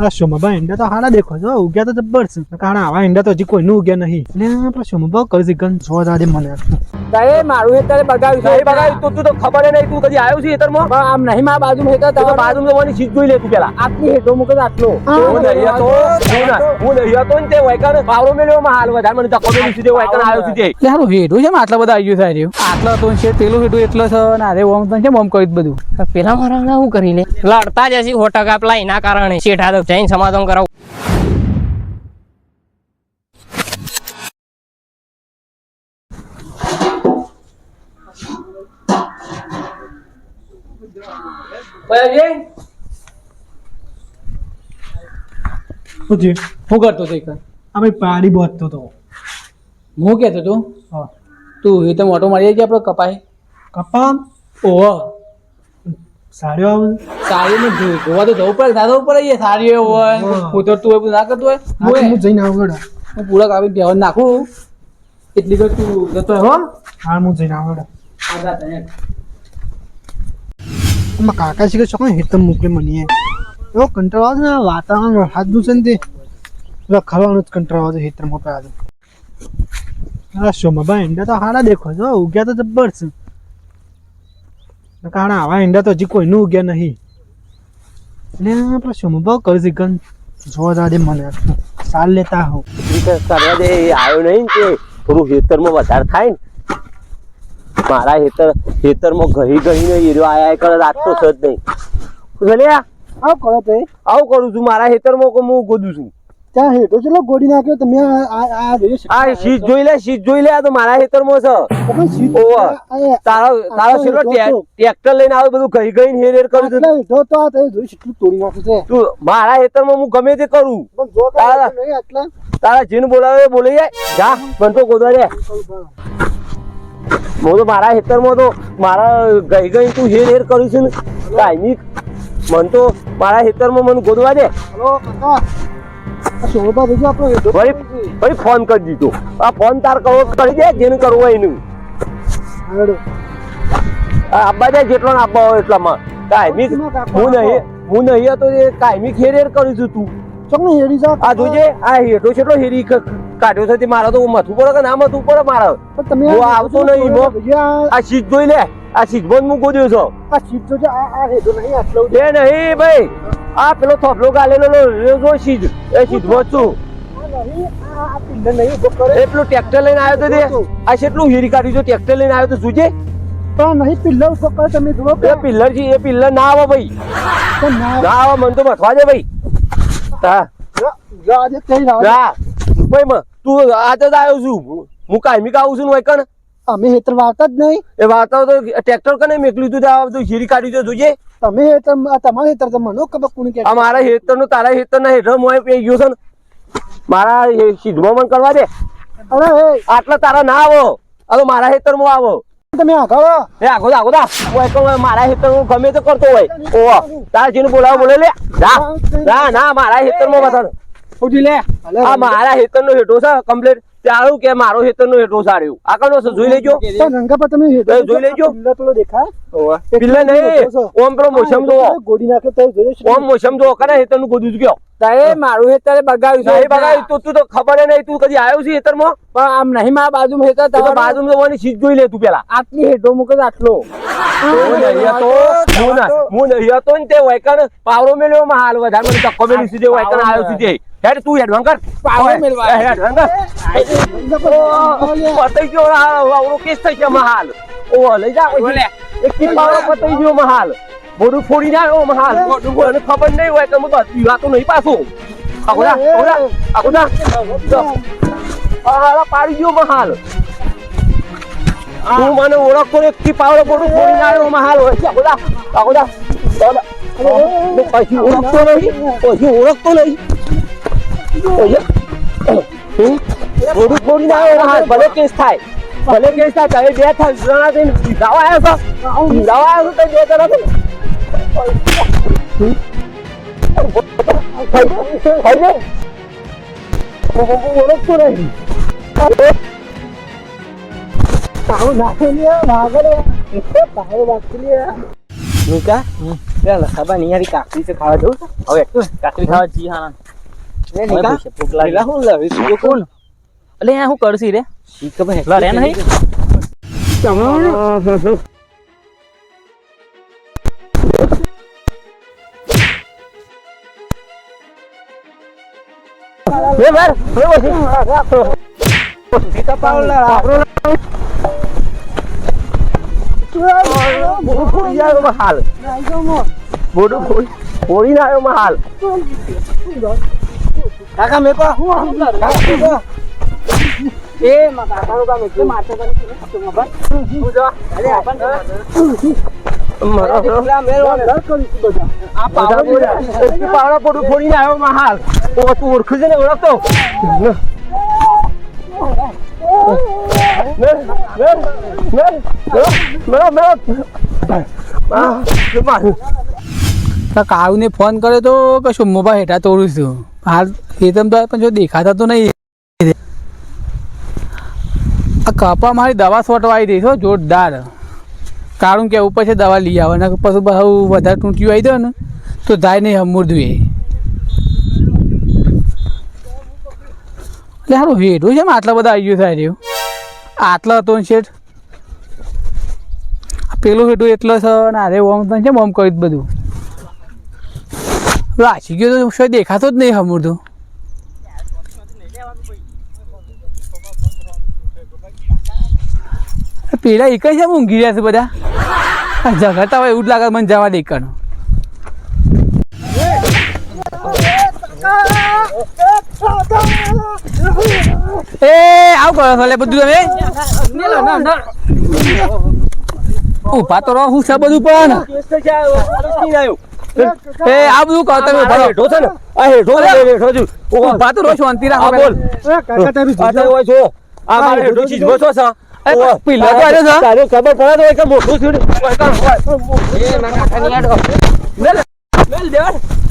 આ સોમાબા ઈંડા તો હારા દેખો છો, ઉગ્યા તો જબ્બર છે. કારણ આવા ઈંડા તો હજી કોઈનું ઉગ્યા નહીં. એટલે આપણા સોમાબા કરી ગન છો દાદે મને સાહેબ મારું હેતર બગાવ્યું છે. બગાવ્યું તું તો ખબર નહીં. તું કદી આવ્યો છે હેતરમાં? પણ આમ નહીં મારા બાજુ હેતર તારા બાજુમાં જવાની સીટ જોઈ લે તું પેલા. આટલી હેઠો મૂકે આટલો હું નહીં હતો ને તે વાયકાને પાવડો મેલ્યો માં હાલ વધારે મને ધક્કો મેલી સીધે વાયકાને આવ્યો છે તે. સારું હેઠું છે આટલા બધા આવી ગયું સાહેબ. આટલા તો છે પેલું હેઠું એટલો છે ને અરે ઓમ તો છે ઓમ કરી બધું. પેલા મારા શું કરી લે લડતા જ હશે હોટક આપલા એના કારણે શેઠા તો જઈને સમાધાન કરાવું. શું કરતો હતો અમે પાડી બોતતો તો હું કેતો તું તું એ તો મોટો મારી ગયા આપડે કપાય કપા ઓહો સાડ્યો આવે સારી ને જોવા તો જવું પડે દાદા ઉપર આવીએ સારી હોય ઉતરતું હોય ના કરતું હોય હું જઈને આવડે હું પૂરા કાપી બેહન નાખું એટલી કર તું જતો હો હા હું જઈને આવડે કાકા શીખે છો હેતમ મોકલે મને એવો કંટાળો આવે ને વાતાવરણ હાથનું છે ને તે રખડવાનું જ કંટાળો આવે હેતરમાં પેલા આ સોમાબા ઈંડા તો હારા દેખો છો, ઉગ્યા તો જબ્બર છે. કારણ આવા ઈંડા તો હજી કોઈનું ઉગ્યા નહીં. એટલે આપણા સોમાબા કરી ગન જો દાદે મને સાલ લેતા હો કરવા દે આવ્યો નહીં કે થોડું હેતરમાં વધારે થાય ને. મારા હેતરમાં ઘહી ગહીને હીરો આયા કરે રાખતો છે જ નહીં. ભલે આવું કરો તો આવું કરું છું. મારા હેતરમાં હું ગોદું છું. ત્યાં હેઠો ચલો ગોડી નાખ્યો તમે આ સીટ જોઈ લે આ તો મારા હેતરમાં છે. તારો છેલ્લો ટ્રેક્ટર લઈને આવે બધું ઘહી ગઈને હેર કરું છું. તું મારા હેતરમાં હું ગમે તે કરું. તારા જીન બોલાવે બોલી જાય જા બનતો ગોદવા દે. હું તો મારા હેતરમાં તો મારા ગઈ ગઈ તું હેર કરું છું ને કાયમી. મન તો મારા હેતરમાં મને ગોદવા દે. ફરી ફોન કરી દીધો. આ ફોન તાર કરવો કરી દે જેને કરવું હોય એનું. આપવા જાય જેટલો આપવા હોય એટલામાં કાયમી. હું નહીં હતો એ કાયમી હેર કરું છું. તું આ જોજે આ હેઠો છેટલો હેરી કાઢ્યો છે. મારા તો મથું પડે કે ના મથું પડે મારા. હું આવતો નહીં. આ સીટ જોઈ લે. આ સીટ બંધ હું ગોદ્યો છો. એ નહીં ભાઈ આ પેલો થોપલો ગાલેલો જો સીટ એ સીટ બોજ છું. એટલું ટ્રેક્ટર લઈને આવ્યો તો આ કેટલું હેરી કાઢ્યું છે. ટ્રેક્ટર લઈને આવ્યો તો જોજે. નહીં પિલ્લર ઉપર તમે જુઓ એ પિલ્લર છે એ પિલ્લર ના આવે ભાઈ. ના આવે મને તો મથવા દે ભાઈ. તું આજે જ આવ્યો છું. હું કાયમી આવું છું ને અમે હેતર વાવતા જ નહીં. એ વાવતા તો ટ્રેક્ટર કને મેકલ્યું તું બધું હીરી કાઢ્યું છે જોજે. તમે હેતર તમારા હેતર મને ખબર કોણ કે મારા હેતર નું તારા હેતર ના હેઠળ મોય પી ગયો છે ને. મારા સીધમાં મને કરવા દે. અરે આટલા તારા ના આવો. આ તો મારા હેતર માં આવો. તમે આગળ એ આગો મારા હેતર હું ગમે તો કરતો હોય. ઓહો તારા જેને બોલાવો બોલે લે. ના મારા હેતર માં બતાવો. લે આ મારા હેતર નો હેઠો છે કમ્પ્લીટ. તારું કે મારો હેતર નો હેઠો સારું આગળ જોઈ લેજો. રંગા પર તમે જોઈ લેજો. દેખાય પિલ્લા નહીં ઓમ પેલો મોસમ જો ગોડી નાખે તો ઓમ મોસમ જો કરે હેતર નું ગોદું ગયો. સાહેબ મારું હેતર બગાવ્યું છે. બગાવ્યું તું તો ખબર નહીં. તું કદી આવ્યો છે હેતર માં? પણ આમ નહીં મારા બાજુ હેતર બાજુ જવાની સીટ જોઈ લે તું પેલા. આટલી હેઠો મૂકે આટલો હું નહીં હતો ને તે વાયકન પાવડો મેલ્યો માં હાલ વધારે મને ધક્કો મેલી સીધે વાયકન આવ્યો સીધે. હેડ તું હેડ વંકર પાવડો મેલવા હેડ વંકર પતઈ ગયો. આવડો કેસ થઈ છે મહાલ. ઓ લઈ જા એક પાવડો પતઈ ગયો મહાલ. બોડું ફોડી ના આવ્યો મહાલ. મને ખબર નહીં હોય કે હું તો વાતો નહીં પાછું. પાડી ગયો મહાલ. તું મને ઓળખતો એક થી પાવડો બોડું ફોડી ના આવ્યો મહાલ હોય છે. પછી ઓળખતો નહીં. બોડું ફોડી ના આવ્યો મહાલ. ભલે કેસ થાય. તમે બે જણા થઈને પીધાવા આવ્યા છો. બે જણા ઓળખતો નહીં. પેલા ખબર નહીં યાર કાકડી છે ખાવા જવું છે હવે કાકડી ખાવા જી હા લે નિકા ભૂખ લાગી હું લાવી શું કોણ અલે આ હું કરસી રે ખબર હેકલા રે નહીં લે બર લે બસી સીતા પાવલા બોડું ફોડી આવ્યો માં હાલ બોડું ફોડી આવ્યો માં હાલ કાકા મેં કહો હું એ માં કાકાનો કામ એટલે મારતો કરે છે તો મબર હું જો અરે આપણ એટલા મેળવા ઘર કરીશું બધા આ પાવડા બોડું ફોડીને આવ્યો માં હાલ ઓ તું ઓળખું છે ને ઓળખતો કાવને ફોન કર્યો તો કશું મોબાઈલ હેઠા તોડું છું હાલ એ તમ તો પણ જો દેખાતા તો નહીં આ કપા મારી દવા છોટવાઈ દઈશ હો જોરદાર કારણ કે ઉપર છે દવા લઈ આવે ને પછી બહુ વધારે ટૂંટ્યું આવી દો ને તો જાય નહીં અમૂર્દું એ એટલે સારું વેઠું છે આટલા બધા આવી ગયું થાય રહ્યું આટલા હતો ને શેઠ પેલું હેઠું એટલો છે ને અરે ઓમ છે ઓમ કરી બધું રાશી ગયો તો શું દેખાતો જ નહીં અમૂર્દું પેલા એક જ ઊંઘી રહ્યા છે બધા ઝઘડતા હોય એવું જ લાગે મને જવા દેખાનું એ આવું કરો છો બધું તમે ઉભા તો રહો હું છે બધું પણ એ આ બધું કહો તમે હેઠો છે ને આ હેઠો હેઠો છું ઉભા તો રહો શાંતિ રાખો બોલ કાકા તમે હોય છો આ મારે હેઠો ચીજ બસો છે પેલા તો આવ્યો છે તારે ખબર પડે તો કે મોટું થયું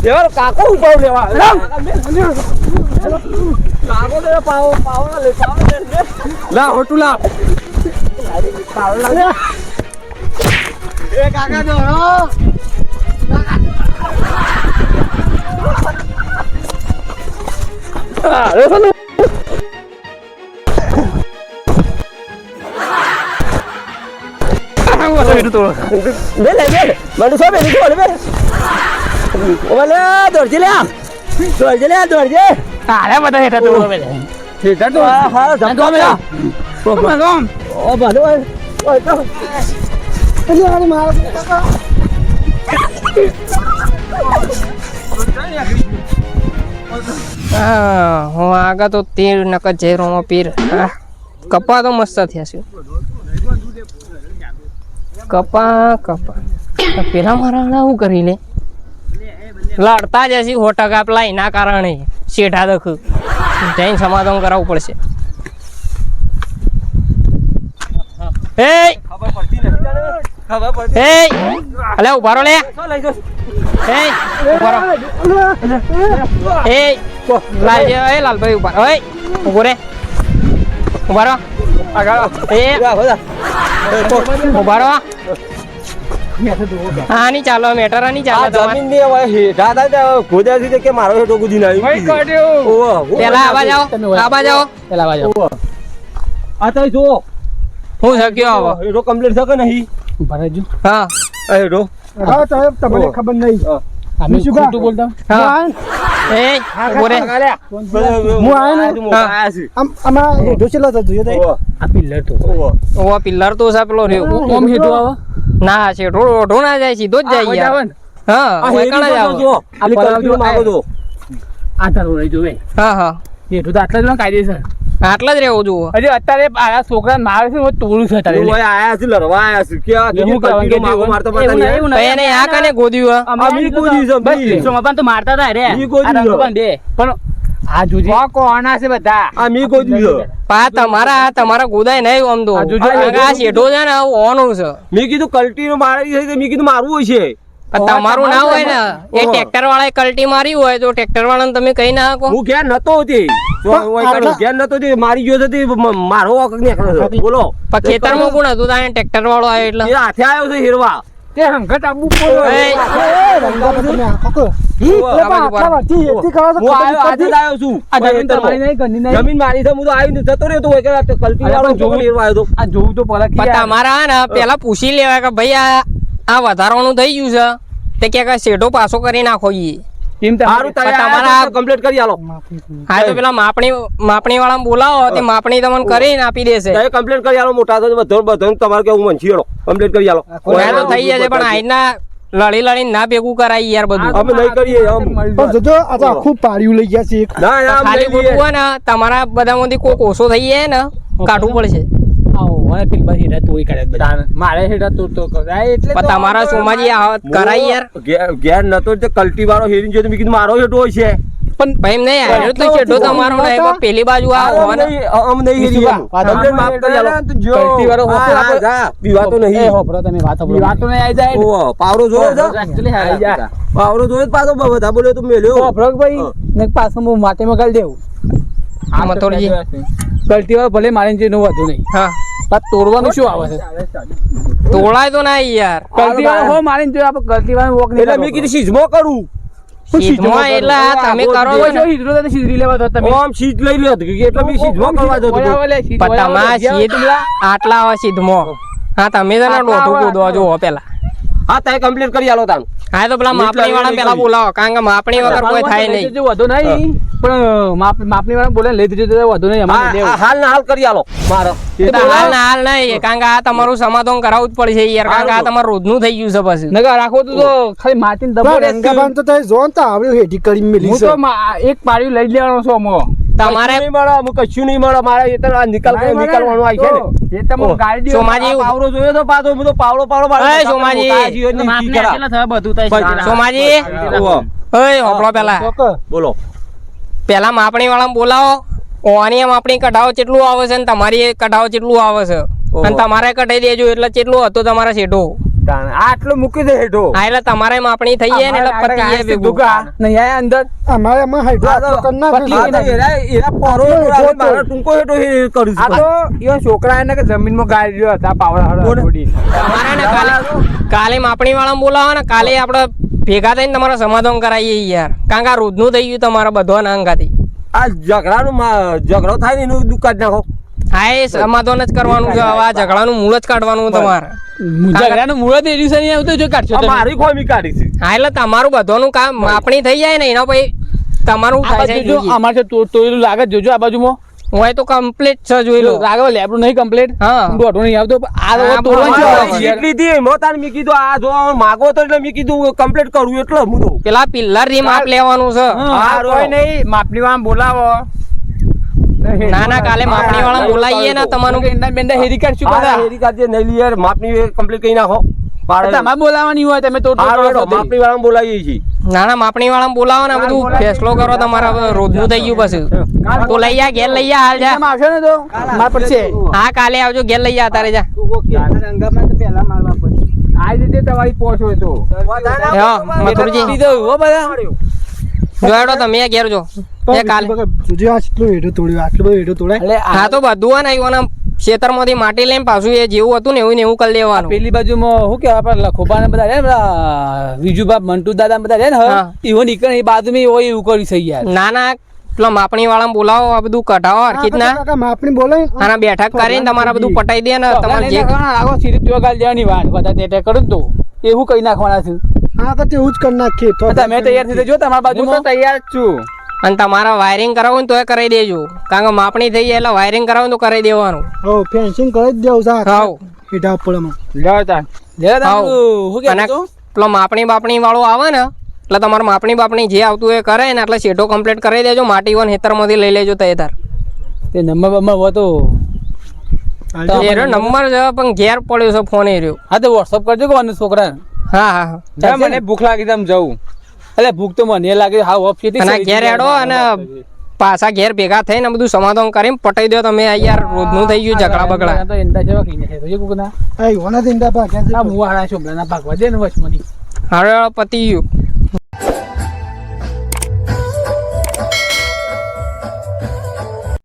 દેવર કાકો ઉપાવ લેવા કાકો દે પાવ લે લા હોટુ લા એ કાકા જો મને શું બેની છો બે ઓલે દોડજે લે દોડજે અરે બધા હેઠા તો હેઠા તો હા ધમકો મે ઓ ભલો ઓય તો એટલે અરે મારા કાકા હું આગળ તો તીર નકર ઝેરોમાં પીર કપા તો મસ્ત થયા છે કપા પેલા મારા શું કરી લે લડતા જ હશે 100% પેલા એના કારણે શેઠા દખ જઈને સમાધાન કરાવવું પડશે એ અલે ઉભારો લે ઉભારો લાલભાઈ ઉભા ઓય ઉભો રે ઉભારો ઉભારો હા ની ચાલો મેટર ની ચાલો જમીન ની હવે હેઠા થાય ખોદ્યા કે મારો હેઠો કુદી નાખ્યું પેલા આવા જાઓ પેલા આવા જાઓ આ તો જો હું શક્યો આવો હેઠો કમ્પ્લીટ થકે નહીં ભરાજો હા હેઠો હા તો તમને ખબર નહીં અમે શું ખોટું બોલતા હા એ ઉભો રે હું આયો ને આમાં ઢોસેલો તો જોયો તો આ પિલ્લર તો ઓ પિલ્લર તો છે પેલો રહ્યો ઓમ હેઠું આવે ના છે ઢો ના જાય સીધો જ જાય યાર હા ઓયકણા જ આવો આલી કલ્પી માગો તો આ તારો રહી જોવે હા હેઠું તો આટલા જ કાયદેસર આટલા જ રહેવું જુઓ હજી અત્યારે આ છોકરા મારે છે તોડું છે અત્યારે ઓય આયા છે લડવા આયા છે કે આ એવું કરવાનું કે માગો મારતો એવું પડતા નહીં, એવું નહીં નહીં. એને આ કને ગોદ્યું અમે કૂદી છે બસ સોમાપાન તો મારતા હતા રે ઈ કોઈ આ દીધો. રંગપાન દે પણ આ જોજે કોના છે બધા આ મી કોઈ દીધો પા તમારા ગોદાય નહીં આમ તો આ જોજો, આ શેઠો છે ને ઓનું છે મેં કીધું કલ્ટી નો મારી છે મેં કીધું મારવું હોય છે પણ તમારું ના હોય ને એ ટ્રેક્ટર વાળાએ કલ્ટી મારી હોય તો ટ્રેક્ટર વાળાને તમે કહી ના શકો હું ઘેર નતો હોતી ઘેર નતો હોતી મારી ગયો છે મારો વખત નીકળ્યો છે બોલો પણ ખેતરમાં કોણ હતું તાણે ટ્રેક્ટર વાળો આવ્યો એટલે એ હાથે આવ્યો છે હેરવા તે હંગત આબુ પડો એ, રંગાબા તમે આ કાકો હું આટલા વર્ષથી હેતી કરો છો આયો આજે જ આવ્યો છું આ જમીન તમારી નહીં ઘરની નહીં જમીન મારી છે હું તો આવીને જતો રહ્યો તો કલ્ટી વાળો જોવો લેવા આવ્યો તો આ જોવું તો પડે પણ તમારા હે ને પેલા પૂછી લેવાય કે ભાઈ આ વધારવાનું થઈ ગયું છે તે કે શેઠો પાછો કરી નાખો ઈ ટીમ સારું તમારા- કમ્પ્લીટ કરી આલો હા તો પેલા માપણી વાળા બોલાવો તે માપણી તમને કરીને આપી દેશે તમે કમ્પ્લીટ કરી આલો મોટા તો બધો તમારે કેવું મન છીડો કમ્પ્લીટ કરી આલો ના તો થઈ જશે પણ આજના લડી ના ભેગું કરાય યાર બધું અમે નહીં કરીએ પણ જોજો આ તો આખું પાડ્યું લઈ ગયા છે એક ના ના અમે ખાલી નહીં લઈએ. ખોટું હોય ને તમારા બધામાંથી કોક ઓછો થઈ જાય ને કાઢવું પડશે આવો અને પેલી બધી હેડા તોડી કાઢે બધા મારે હેડા તો કરાય એટલે પણ તમારા સોમાજી આ કરાય યાર ઘેર નતો તે કલ્ટી વાળો હેરીને જોઈ તો મેં કીધું મારો હેઠો હોય છે પણ ભાઈ એમ નહીં આવ્યો તો શેઠો તમારો નહીં પણ પેલી બાજુ આ હોય ને અમે નહીં હેરી એમ. કમ્પ્લીટ માફ કરી આલો કલ્ટી વાળો હોતો હા, હા, જા. બીવા તો નહીં હોપરો તમે વાત હોપરો વાત તો નહીં આવી જાય ઓહો, પાવરો જોયો છે? Actually આવી જાય પાવરો જોયો જ પાછો બધા બોલ્યો તો મેલ્યો હોપરો ભાઈ ને પાછો હું માથે મગાલ દેવું આ મથોડજી. કલ્ટી વાળો ભલે મારી જે નું વધુ નહીં હા પણ તોડવાનું શું આવે છે તોડાય તો ના યાર કલ્ટી વાળો હો મારી જો આપણે કલ્ટી વાળો વોક નહીં એટલે મેં કીધું સીઝમાં કરું શીધમાં એટલે આ તમે કરો છો ને હિદ્રો તો સીધરી લેવા તો તમે આમ સીઝ લઈ લ્યો હતો કે એટલે મેં સીઝમાં કરવા જતો હતો. પણ તમારા શીધ આટલા આવે શીધમાં હા તમે તો દોઢું કૂદવા જુઓ પેલા હા તારે કમ્પ્લીટ કરી આલો તાન હા તો પેલા માપણી વાળા પેલા બોલાવો કારણ કે માપણી વગર કોઈ થાય નહીં વધુ નહીં પણ માપની વાળા બોલે લઈ દીધું વધુ નહીં અમારે હા, લેવું હા, હાલ ના હાલ કરી આલો મારો એ તો હાલ ના હાલ નહીં કારણ કે આ તમારું સમાધાન કરાવવું જ પડશે યાર કારણ કે આ તમારું રોજનું થઈ ગયું છે પછી નગર રાખો તો ખાલી માટીને દબો રહેશે. રંગાબાન તો તમે જો ને તો આવડ્યું હેઠી કરી મેલી હું છે તો એક પાડ્યું લઈ લેવાનો છું અમો તમારે કશું નહીં મળે, અમુક કશું નહીં મળે મારે એ તો આ નીકળવાનું આવી છે ને એ તમે ગાડી સોમાજી આ પાવરો જોયો તો પાછો હું તો પાવડો એ સોમાજી. સોમાજી ઓય હોપળો પેલા બોલો પેલા માપણી વાળા બોલાવો ઓની માપણી કઢાવો કેટલું આવે છે ને તમારી કઢાવો કેટલું આવે છે અને તમારે કઢાઈ દેજો એટલે કેટલું હતો તમારા શેઠો આટલું મૂકી દે હેઠો હા એટલે તમારે માપણી થઈ જાય ને એટલે પતી જાય ભેગું. નહીં આયા અંદર અમારે એમાં હાઈડ્રો કરી નાખ્યું ટૂંકો હેઠો એ કરું આ તો ઈયો છોકરા એને કે જમીનમાં ગાડી રહ્યો હતા પાવડા થોડી તમારે ને કાલે માપણી વાળા બોલાવો ને કાલે આપણે ભેગા થઈને તમારે સમાધાન કરાવીએ યાર કારણ કે આ રોજનું થઈ ગયું તમારા બધા અંગાથી આ ઝઘડો થાય ને એનું દુકાન નાખો હા એ સમાધાન જ કરવાનું છે હવે આ ઝઘડાનું મૂળ જ કાઢવાનું તમારે ઝઘડાનું મુહૂર્ત એ દિવસે નહીં આવતું જો કાઢશો આ તમે. મારી ખોમી કાઢી છે હા એટલે તમારું બધાનું કામ માપણી થઈ જાય ને એના પછી તમારું આ થાય બાજુ છે જો જોઈએ. અમારે તો તોયલું લાગે જોજો આ બાજુમાં હું તો કમ્પ્લીટ છે જોઈ લો લાગે લેબડું નહીં કમ્પ્લીટ હા. દોઢું નહીં આવતો પણ આ હા, તો તોડવાનું શું આવે છે યાર? એટલી દી એમાં તાર મેં કીધું આ જો માગો તો એટલે મેં કીધું કમ્પ્લીટ કરું એટલે હું તો પેલા પિલ્લર થી માપ લેવાનું છે હા, કોઈ નહીં માપની વાળા બોલાવો ના ના કાલે માપણી વાળા બોલાવીએ ને તમારું એના બેંડા હેરી કાઢશું આ બધા હેરી કાઢજે નહીં લઈએ માપની કમ્પ્લીટ કરી નાખો તમારે બોલાવાની હોય તમે તો માપની વાળા બોલાવીએ છીએ ના ના માપણી વાળા બોલાવો ને આ બધું ફેસલો કરો તમારા રોજનું થઈ ગયું પછી તો લઈ જા ઘેર લઈ જા હાલ જા આવશે ને તો માર પડશે હા કાલે આવજો ઘેર લઈ જા તારે જા આ રીતે તમારી પોચ હોય તો હા, મથુરજી. દીધો હો બધા જોડો તમે ઘેર જો એ કાલે જોજો આ કેટલું હેઠું તોડ્યું આટલું બધું હેઠું તોડાય એટલે હા તો બધું ને એના ખેતરમાંથી માટી લઈને પાછું એ જેવું હતું ને એવું ને એવું કરી લેવાનું પેલી બાજુમાં શું કેવાય આપડે લખોબા ને બધા રે ને પેલા વિજુબા મંટુ દાદા ને બધા રે ને હા. એવો નીકળે એ બાજુમાં હોય એવું કરી છે યાર ના ના પેલા માપણી વાળા બોલાવો આ બધું કઢાવો હરકીત ના કાકા માપણી બોલાય આના બેઠક કરીને તમારા બધું પટાઈ દે ને તમારે જે આગો સીધી ત્યો ગાલ દેવાની વાત બધા તે કરું ને તો એવું કઈ નાખવાના છે હા તો તેવું જ કરી નાખીએ તો તમે તૈયાર થઈ જો તમારા બાજુમાં તૈયાર જ છું અને તમારા વાયરિંગ કરાવવું ને તો એ કરાવી દેજો કારણ કે માપણી થઈ જાય એટલે વાયરિંગ કરાવવું તો કરાવી દેવાનું હો ફેન્સિંગ કરી જ દેવું સાહેબ હાવ હેઠા ઉપડમાં લેતા શું અને કે પેલો માપણી બાપણી વાળો આવે ને એટલે તમારે માપણી બાપણી જે આવતું એ કરે ને એટલે શેઠો કમ્પ્લીટ કરી દેજો માટી વન હેતરમાંથી લઈ લેજો તૈયાર તે નંબર બંબર હોય તો એનો નંબર છે પણ ઘેર પડ્યો છે ફોન એ રહ્યો હા તો વોટ્સઅપ કરજો કે મને છોકરા હા હા હા મને ભૂખ લાગી તમે જવું એટલે ભૂખ તો મને લાગે હા ઓફ છે અને ઘેર હેડો અને પાછા ઘેર ભેગા થઈને બધું સમાધાન કરીને પટાઈ દો તમે આ યાર રોજનું થઈ ગયું ઝઘડા બગડા તો એંડા જેવા કઈ નાખે તો કોકના આ ઈવોના દિંડા ભાગ્યા છે આ મુવાડા છોકરાના ભાગવા દે ને વચમાંથી હવે પતી ગયું